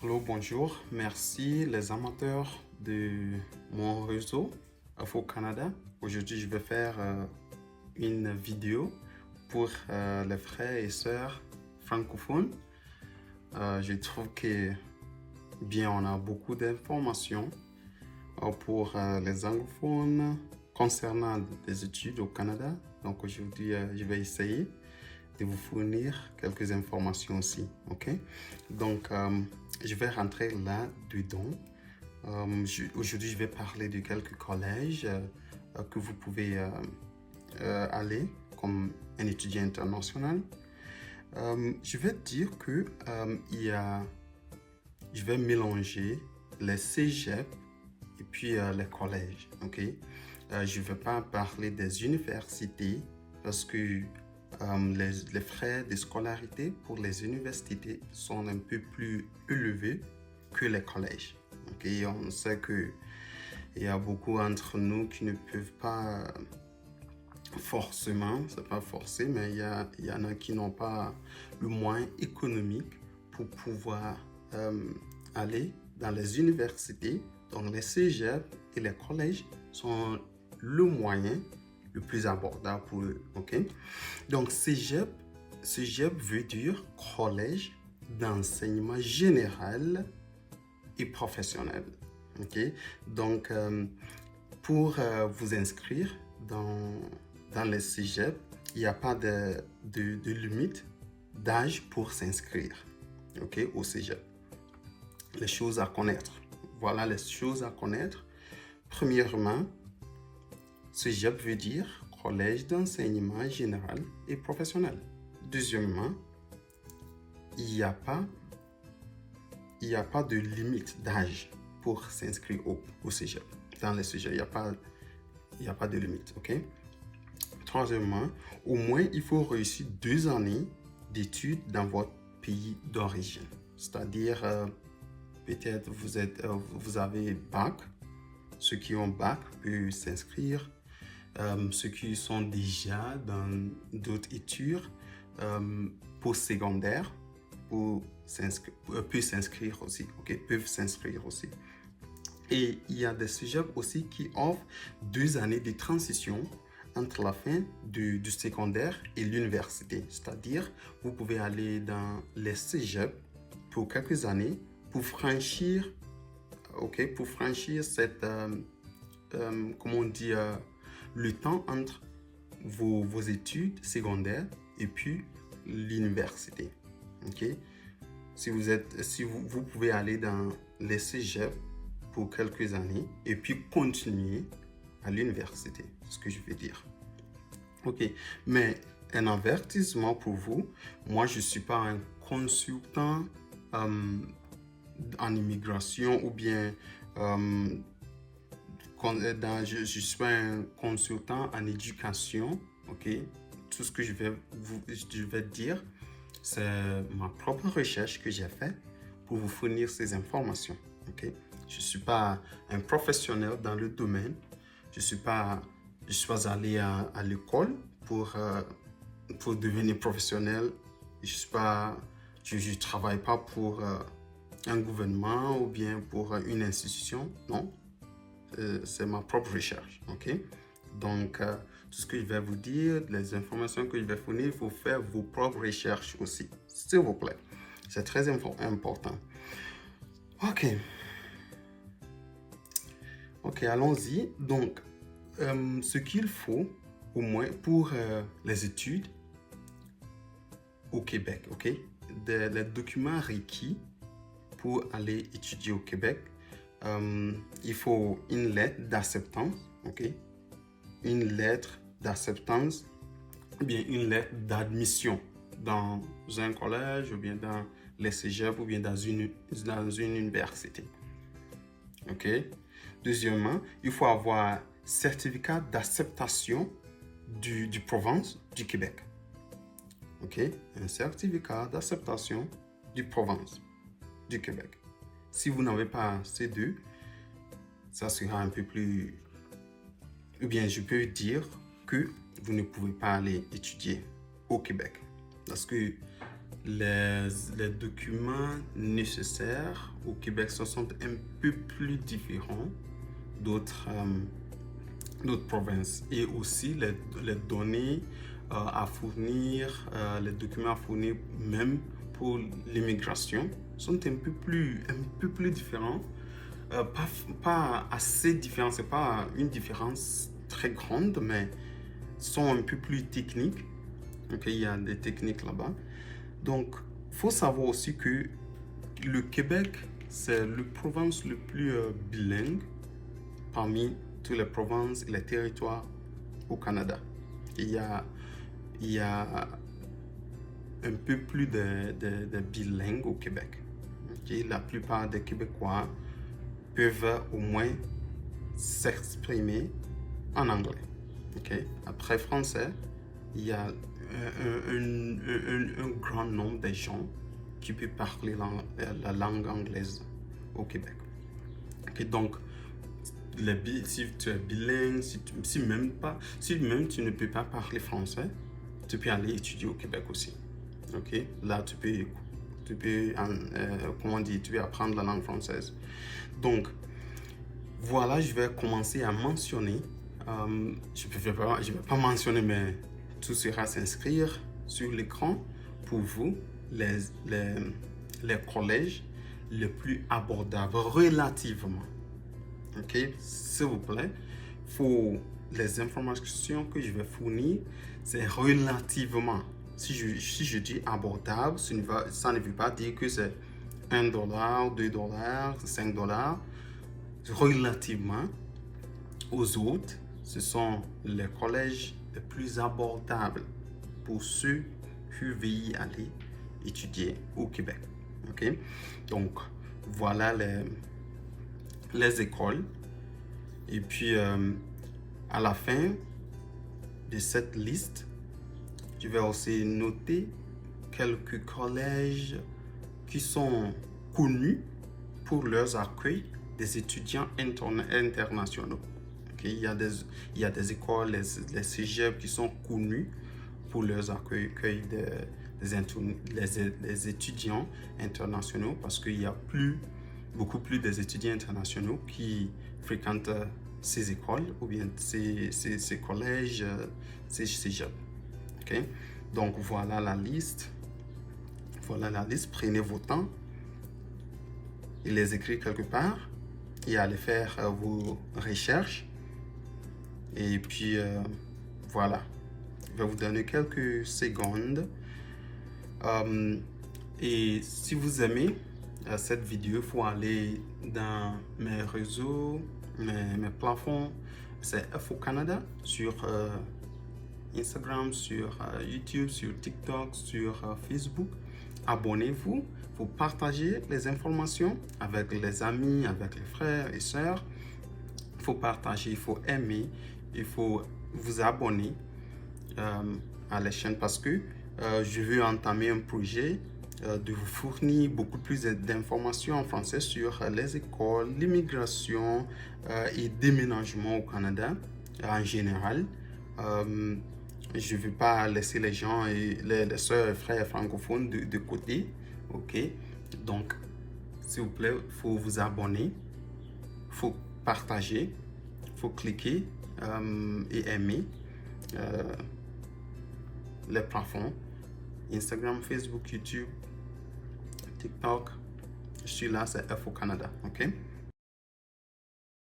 Allô, bonjour. Merci les amateurs de mon réseau Info Canada. Aujourd'hui, je vais faire une vidéo pour les frères et sœurs francophones. Je trouve que bien, on a beaucoup d'informations pour les anglophones concernant des études au Canada. Donc aujourd'hui, je vais essayer de vous fournir quelques informations aussi, ok? Donc, je vais rentrer là-dedans. Aujourd'hui, je vais parler de quelques collèges que vous pouvez aller comme un étudiant international. Je vais dire que je vais mélanger les cégeps et puis les collèges, ok? Je ne vais pas parler des universités parce que les frais de scolarité pour les universités sont un peu plus élevés que les collèges. Okay? On sait qu'il y a beaucoup d'entre nous qui ne peuvent pas forcément, c'est pas forcé, mais il y en a qui n'ont pas le moyen économique pour pouvoir aller dans les universités. Donc les cégeps et les collèges sont le moyen le plus abordable pour eux. Okay? Donc cégep veut dire collège d'enseignement général et professionnel. Okay? Donc pour vous inscrire dans les cégeps, il n'y a pas de limite d'âge pour s'inscrire, okay, au cégep. Les choses à connaître. Voilà les choses à connaître. Premièrement, cégep veut dire collège d'enseignement général et professionnel. Deuxièmement, il n'y a pas de limite d'âge pour s'inscrire au cégep. Dans les cégeps, il n'y a pas de limite, ok? Troisièmement, au moins, il faut réussir 2 années d'études dans votre pays d'origine. C'est-à-dire, peut-être vous avez bac. Ceux qui ont bac peuvent s'inscrire. Ceux qui sont déjà dans d'autres études postsecondaires peuvent s'inscrire aussi. Okay? Peuvent s'inscrire aussi. Et il y a des cégeps aussi qui offrent 2 années de transition entre la fin du secondaire et l'université. C'est-à-dire, vous pouvez aller dans les cégeps pour quelques années pour franchir, cette, comment on dit, le temps entre vos études secondaires et puis l'université. Okay? Si vous pouvez aller dans les cégeps pour quelques années et puis continuer à l'université, c'est ce que je veux dire. Ok, mais un avertissement pour vous, moi je ne suis pas un consultant en immigration ou bien je suis pas un consultant en éducation, ok? Tout ce que je vais dire, c'est ma propre recherche que j'ai faite pour vous fournir ces informations, ok? Je ne suis pas un professionnel dans le domaine. Je suis pas allé à l'école pour devenir professionnel. Je ne travaille pas pour un gouvernement ou bien pour une institution, non. C'est ma propre recherche, ok? Donc, tout ce que je vais vous dire, les informations que je vais fournir, il faut faire vos propres recherches aussi, s'il vous plaît. C'est très important. Ok, allons-y. Donc, ce qu'il faut, au moins pour les études au Québec, ok? Les documents requis pour aller étudier au Québec, il faut une lettre d'acceptance, ok? Une lettre d'acceptance, ou bien une lettre d'admission dans un collège, ou bien dans les cégeps, ou bien dans une université, ok? Deuxièmement, il faut avoir certificat d'acceptation du province du Québec. Ok? Un certificat d'acceptation du province du Québec. Si vous n'avez pas ces deux, ça sera un peu plus... Ou bien je peux dire que vous ne pouvez pas aller étudier au Québec. Parce que les documents nécessaires au Québec ce sont un peu plus différents d'autres provinces. Et aussi les données à fournir, les documents à fournir même pour l'immigration sont un peu plus différents. Pas assez différents, c'est pas une différence très grande, mais sont un peu plus techniques. Ok, il y a des techniques là-bas. Donc, il faut savoir aussi que le Québec, c'est la province le plus bilingue parmi toutes les provinces et les territoires au Canada. Il y a un peu plus de bilingues au Québec. Okay? La plupart des Québécois peuvent au moins s'exprimer en anglais. Okay? Après français, il y a un grand nombre de gens qui peuvent parler la langue anglaise au Québec. Okay? Donc, si tu es bilingue, si même tu ne peux pas parler français, tu peux aller étudier au Québec aussi. Ok, là tu peux tu peux apprendre la langue française. Donc voilà, je vais commencer à mentionner. Je ne vais pas mentionner, mais tout sera s'inscrire sur l'écran pour vous les collèges les plus abordables relativement. Ok, s'il vous plaît, les informations que je vais fournir, c'est relativement. Si je dis abordable, ça ne veut pas dire que c'est $1, $2, $5. Relativement aux autres, ce sont les collèges les plus abordables pour ceux qui veulent aller étudier au Québec. Ok, donc voilà les écoles. Et puis, à la fin de cette liste, je vais aussi noter quelques collèges qui sont connus pour leurs accueils des étudiants internationaux. Okay? Il y a des écoles, les cégeps qui sont connus pour leurs accueils des étudiants internationaux parce qu'il y a beaucoup plus d'étudiants internationaux qui fréquentent ces écoles ou bien ces collèges, ces cégeps. Okay? Donc voilà la liste. Prenez vos temps et les écrire quelque part et allez faire vos recherches. Et puis voilà. Je vais vous donner quelques secondes. Et si vous aimez cette vidéo, il faut aller dans mes réseaux, mes plafonds. C'est FO Canada sur Instagram, sur YouTube, sur TikTok, sur Facebook. Abonnez-vous, vous partagez les informations avec les amis, avec les frères et sœurs. Il faut partager, il faut aimer, il faut vous abonner à la chaîne parce que je veux entamer un projet de vous fournir beaucoup plus d'informations en français sur les écoles, l'immigration et déménagement au Canada en général. Je ne veux pas laisser les gens et les sœurs et frères francophones de côté. Ok, donc s'il vous plaît, il faut vous abonner, il faut partager, il faut cliquer et aimer les plafonds. Instagram, Facebook, YouTube, TikTok. Je suis là, c'est FO Canada. Ok.